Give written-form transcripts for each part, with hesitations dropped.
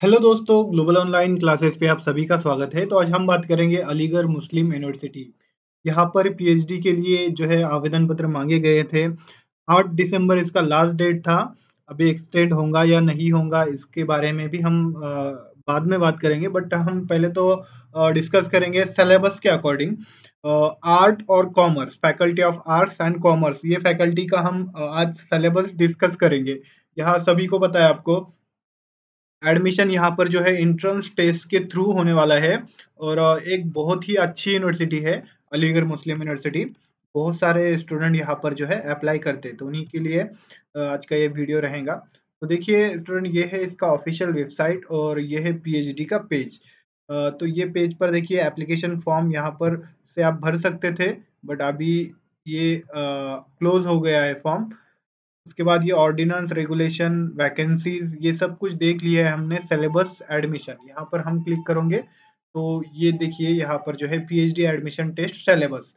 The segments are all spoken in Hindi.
हेलो दोस्तों, ग्लोबल ऑनलाइन क्लासेस पे आप सभी का स्वागत है। तो आज हम बात करेंगे अलीगढ़ मुस्लिम यूनिवर्सिटी। यहाँ पर पीएचडी के लिए जो है आवेदन पत्र मांगे गए थे। 8 दिसंबर इसका लास्ट डेट था। अभी एक्सटेंड होगा या नहीं होगा इसके बारे में भी हम बाद में बात करेंगे, बट हम पहले तो डिस्कस करेंगे सिलेबस के अकॉर्डिंग। आर्ट और commerce, faculty of arts and commerce, ये फैकल्टी का हम आज सिलेबस डिस्कस करेंगे। यहाँ सभी को पता है आपको, एडमिशन यहाँ पर जो है एंट्रेंस टेस्ट के थ्रू होने वाला है। और एक बहुत ही अच्छी यूनिवर्सिटी है अलीगढ़ मुस्लिम यूनिवर्सिटी। बहुत सारे स्टूडेंट यहाँ पर जो है अप्लाई करते हैं, तो उन्हीं के लिए आज का ये वीडियो रहेगा। तो देखिए स्टूडेंट, ये है इसका ऑफिशियल वेबसाइट और ये है पीएचडी का पेज। तो ये पेज पर देखिए एप्लीकेशन फॉर्म यहाँ पर से आप भर सकते थे, बट अभी ये क्लोज हो गया है फॉर्म। उसके बाद ये ऑर्डिनेंस, रेगुलेशन, वैकेंसीज, ये सब कुछ देख लिया है हमने। सिलेबस, एडमिशन, यहाँ पर हम क्लिक करेंगे तो ये देखिए यहाँ पर जो है पीएचडी एडमिशन टेस्ट सिलेबस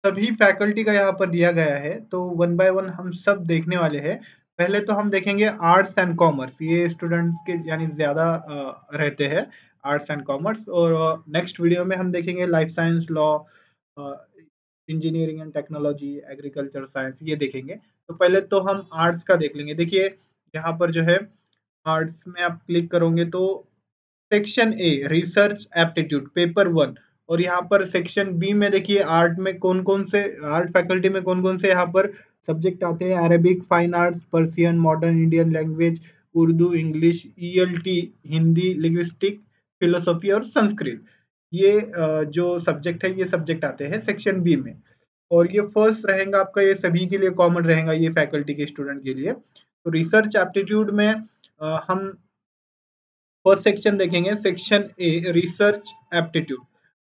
सभी फैकल्टी का यहाँ पर दिया गया है। तो वन बाय वन हम सब देखने वाले हैं। पहले तो हम देखेंगे आर्ट्स एंड कॉमर्स, ये स्टूडेंट के यानी ज्यादा रहते हैं आर्ट्स एंड कॉमर्स। और नेक्स्ट वीडियो में हम देखेंगे life science, law, engineering and technology, agriculture science, ये देखेंगे। तो पहले तो हम आर्ट्स का देख लेंगे। देखिए यहाँ पर जो है आर्ट्स में आप क्लिक करोगे तो section a research aptitude paper 1। और यहाँ पर सेक्शन बी में देखिए आर्ट में कौन कौन से, आर्ट फैकल्टी में कौन कौन से यहाँ पर सब्जेक्ट आते हैं। Arabic, fine arts, Persian, modern Indian language, Urdu, English, ELT, Hindi, linguistic, philosophy और संस्कृत। ये जो सब्जेक्ट है, ये सब्जेक्ट आते हैं सेक्शन बी में। और ये फर्स्ट रहेगा आपका, ये सभी के लिए कॉमन रहेगा, ये फैकल्टी के स्टूडेंट के लिए। तो रिसर्च एप्टीट्यूड में हम फर्स्ट सेक्शन देखेंगे, सेक्शन ए रिसर्च एप्टीट्यूड।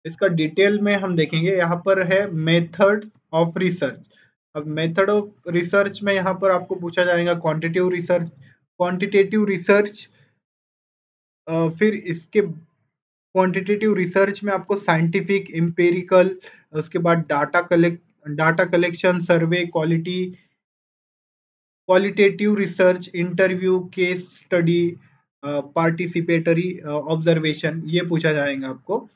इसका डिटेल में हम देखेंगे। यहाँ पर है मेथड ऑफ रिसर्च। अब मेथड ऑफ रिसर्च में यहाँ पर आपको पूछा जाएगा क्वांटिटेटिव रिसर्च, क्वांटिटेटिव रिसर्च। फिर इसके क्वांटिटेटिव रिसर्च में आपको साइंटिफिक, एम्पिरिकल, उसके बाद data collection, survey, qualitative research, interview, case study, participatory observation, ये पूछा जाएगा आपको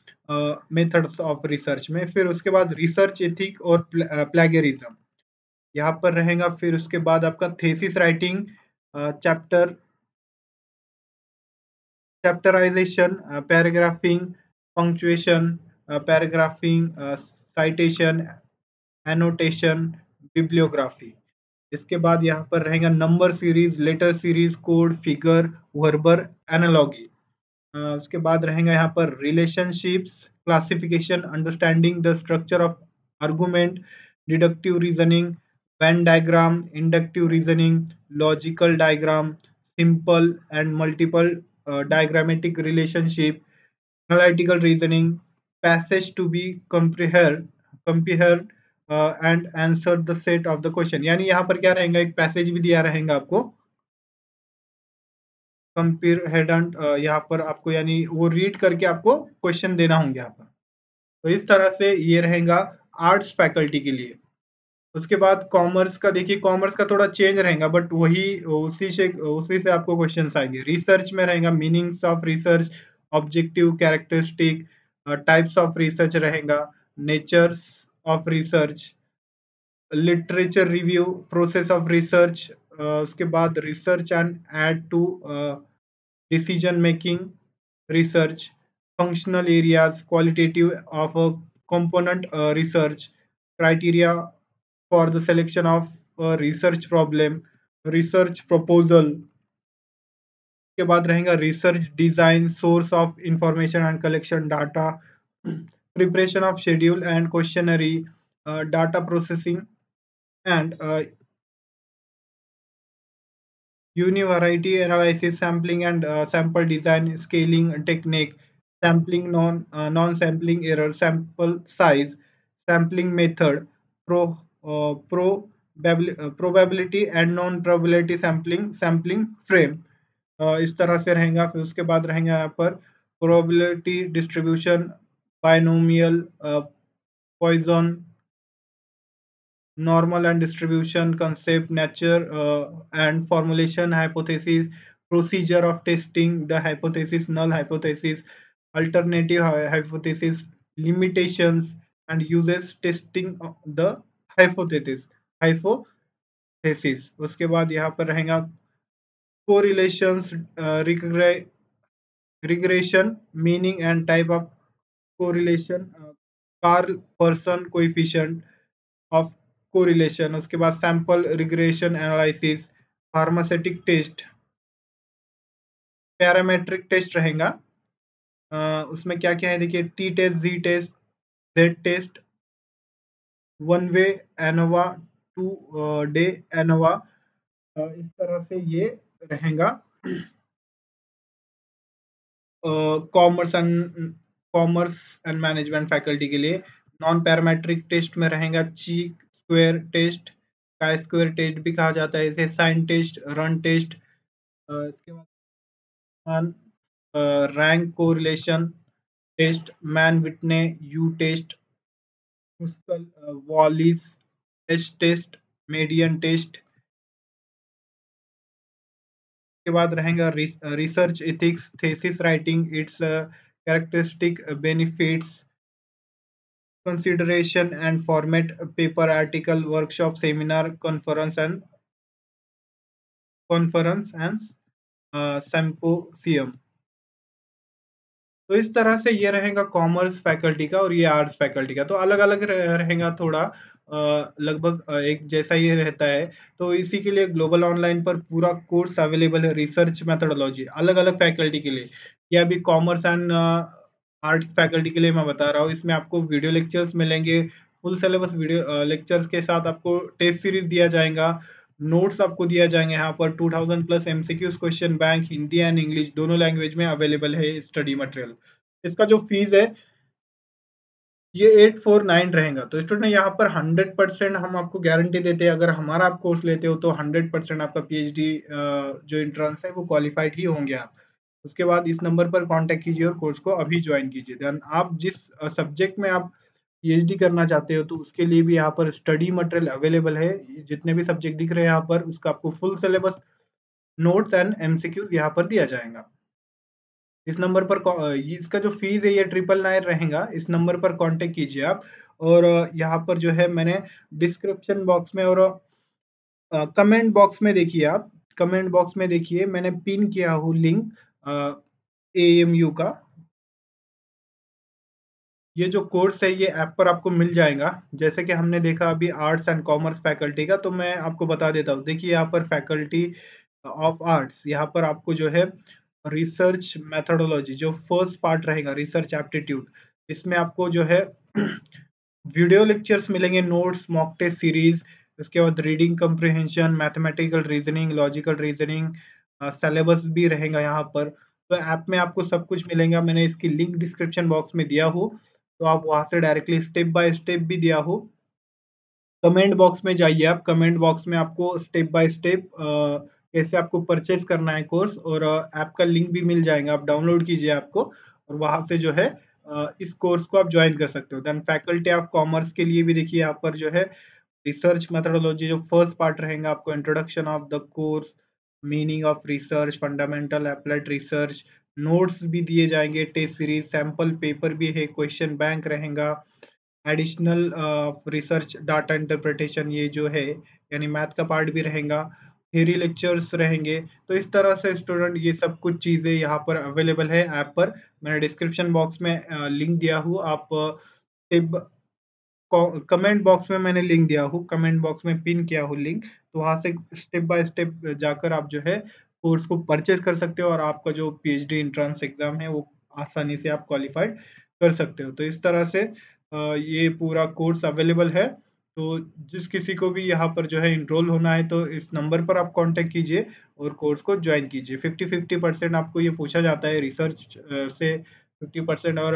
मेथड्स ऑफ रिसर्च में। फिर उसके बाद रिसर्च एथिक और प्लेगरिज्म यहाँ पर रहेगा। फिर उसके बाद आपका thesis writing, chapter chapterization, paragraphing, punctuation, paragraphing, citation, annotation, bibliography. इसके बाद यहाँ पर रहेगा number series, letter series, code, figure, verbal, analogy. उसके बाद रहेगा यहाँ पर relationships, classification, understanding the structure of argument, deductive reasoning, Venn diagram, inductive reasoning, logical diagram, simple and multiple diagrammatic relationship, analytical reasoning, passage to be compared and answer the set of the question। यानी यहाँ पर क्या रहेगा, एक पैसेज भी दिया रहेगा आपको कंपेरेंट, यहाँ पर आपको यानी वो रीड करके आपको क्वेश्चन देना होंगे यहाँ पर। तो इस तरह से ये रहेगा आर्ट्स फैकल्टी के लिए। उसके बाद कॉमर्स का देखिए, कॉमर्स का थोड़ा चेंज रहेगा, बट वही उसी से आपको क्वेश्चन आएंगे। रिसर्च में रहेगा meanings of research, objective, characteristic, types of research रहेगा, natures of research, literature review, process of research, उसके बाद research and aid to decision making research, functional areas, qualitative of a component research, criteria for the selection of a research problem, research proposal। के बाद रहेगा research design, source of information and collection data, preparation of schedule and questionnaire, data processing and univariety analysis, sampling and sample design, scaling technique, sampling non-sampling error, sample size, sampling method, probability and non-probability sampling, sampling frame। इस तरह से रहेगा। फिर उसके बाद रहेगा यहाँ पर probability distribution, binomial, Poisson, normal and distribution concept, nature and formulation hypothesis, procedure of testing the hypothesis, null hypothesis, alternative hypothesis, limitations and uses testing the hypothesis hypothesis उसके बाद यहाँ पर रहेगा correlations, regression, meaning and type of correlation, Carl Person coefficient of correlation, उसके बाद sample regression analysis, pharmacetic test, parametric test रहेगा। उसमें क्या क्या है देखिए, T test, G test, Z test, one way ANOVA, two way ANOVA, इस तरह से ये रहेगा। कॉमर्स एंड मैनेजमेंट फैकल्टी के लिए नॉन पैरामेट्रिक टेस्ट में रहेगा ची स्क्वायर टेस्ट, का स्क्वायर टेस्ट भी कहा जाता है इसे, साइन टेस्ट, रन टेस्ट, इसके बाद rank correlation test, Mann Whitney U test, Wallis H test, median test. के बाद रहेगा research ethics, thesis writing, its characteristic, benefits, consideration and format, paper, article, workshop, seminar, conference and symposium। तो इस तरह से ये रहेगा कॉमर्स फैकल्टी का और ये आर्ट्स फैकल्टी का, तो अलग अलग रहेगा थोड़ा, लगभग एक जैसा ही रहता है। तो इसी के लिए ग्लोबल ऑनलाइन पर पूरा कोर्स अवेलेबल है, रिसर्च मेथोडोलॉजी अलग अलग फैकल्टी के लिए। ये अभी कॉमर्स एंड आर्ट फैकल्टी के लिए मैं बता रहा हूँ, इसमें आपको वीडियो लेक्चर्स मिलेंगे, फुल सिलेबस वीडियो लेक्चर्स के साथ आपको टेस्ट सीरीज दिया जाएगा, नोट्स आपको दिया जाएंगे। यहाँ पर 2000 plus MCQs question bank Hindi and English दोनों लैंग्वेज में अवेलेबल है स्टडी मटेरियल। इसका जो फीस है ये 849 रहेगा। तो स्टूडेंट यहाँ पर 100% हम आपको गारंटी देते हैं, अगर हमारा आप कोर्स लेते हो तो 100% आपका पीएचडी जो एंट्रेंस है वो क्वालिफाइड ही होंगे आप। उसके बाद इस नंबर पर कांटेक्ट कीजिए और कोर्स को अभी ज्वाइन कीजिए। देन आप जिस सब्जेक्ट में आप पीएचडी करना चाहते हो तो उसके लिए भी यहाँ पर स्टडी मटेरियल अवेलेबल है, जितने भी सब्जेक्ट दिख रहे हैं यहाँ पर उसका आपको full syllabus, notes and MCQs यहाँ पर दिया जाएगा। इस नंबर पर इसका जो फीस है ये 999 रहेगा। इस नंबर पर कांटेक्ट कीजिए आप। और यहाँ पर जो है मैंने डिस्क्रिप्शन बॉक्स में और कमेंट बॉक्स में देखिए, आप कमेंट बॉक्स में देखिए मैंने पिन किया हूँ लिंक एएमयू का। ये जो कोर्स है ये ऐप पर आपको मिल जाएगा। जैसे कि हमने देखा अभी आर्ट्स एंड कॉमर्स फैकल्टी का, तो मैं आपको बता देता हूँ। देखिए यहाँ पर फैकल्टी ऑफ आर्ट्स, यहाँ पर आपको जो है रिसर्च मेथोडोलॉजी जो फर्स्ट पार्ट रहेगा, रिसर्च एप्टीट्यूड, इसमें आपको जो है वीडियो लेक्चर्स मिलेंगे, नोट्स, मॉक टेस्ट सीरीज, उसके बाद reading comprehension, mathematical reasoning, logical reasoning, syllabus भी रहेगा यहाँ पर। तो ऐप में आपको सब कुछ मिलेगा। मैंने इसकी लिंक डिस्क्रिप्शन बॉक्स में दिया हूँ, तो आप वहां से डायरेक्टली स्टेप बाय स्टेप भी दिया हो। कमेंट बॉक्स में जाइए आप, कमेंट बॉक्स में आपको स्टेप बाय स्टेप कैसे आपको परचेज करना है कोर्स, और ऐप का लिंक भी मिल जाएगा, आप डाउनलोड कीजिए आपको और वहां से जो है इस कोर्स को आप ज्वाइन कर सकते हो। देन फैकल्टी ऑफ कॉमर्स के लिए भी देखिए यहाँ पर जो है रिसर्च मेथोडोलॉजी जो फर्स्ट पार्ट रहेगा, आपको introduction of the course, meaning of research, fundamental applied research, notes भी दिए जाएंगे, टेस्ट सीरीज, सैंपल पेपर भी है, क्वेश्चन बैंक रहेगा, एडिशनल रिसर्च डाटा इंटरप्रिटेशन ये जो है यानी मैथ का पार्ट भी रहेगा, थ्योरी लेक्चर्स रहेंगे। तो इस तरह से स्टूडेंट ये सब कुछ चीज़ें यहाँ पर अवेलेबल है ऐप पर। मैंने डिस्क्रिप्शन बॉक्स में लिंक दिया हूँ, आप कमेंट बॉक्स में मैंने लिंक दिया हूँ, कमेंट बॉक्स में पिन किया हूँ लिंक, तो वहां से स्टेप बाय स्टेप जाकर आप जो है कोर्स को परचेज कर सकते हो और आपका जो पीएचडी एंट्रेंस एग्जाम है वो आसानी से आप क्वालिफाइड कर सकते हो। तो इस तरह से ये पूरा कोर्स अवेलेबल है। तो जिस किसी को भी यहाँ पर जो है इनरोल होना है तो इस नंबर पर आप कांटेक्ट कीजिए और कोर्स को ज्वाइन कीजिए। 50-50% आपको ये पूछा जाता है, रिसर्च से 50% और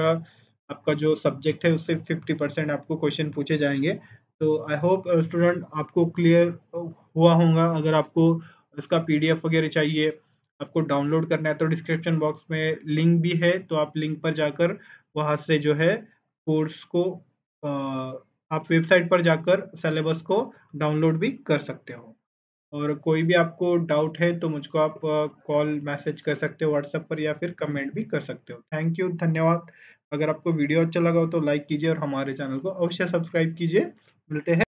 आपका जो सब्जेक्ट है उससे 50% आपको क्वेश्चन पूछे जाएंगे। तो आई होप स्टूडेंट आपको क्लियर हुआ होगा। अगर आपको इसका पीडीएफ वगैरह चाहिए, आपको डाउनलोड करना है, तो डिस्क्रिप्शन बॉक्स में लिंक भी है, तो आप लिंक पर जाकर वहां से जो है कोर्स को आप वेबसाइट पर जाकर सिलेबस को डाउनलोड भी कर सकते हो। और कोई भी आपको डाउट है तो मुझको आप कॉल मैसेज कर सकते हो व्हाट्सएप पर या फिर कमेंट भी कर सकते हो। थैंक यू, धन्यवाद। अगर आपको वीडियो अच्छा लगा हो तो लाइक कीजिए और हमारे चैनल को अवश्य सब्सक्राइब कीजिए। मिलते हैं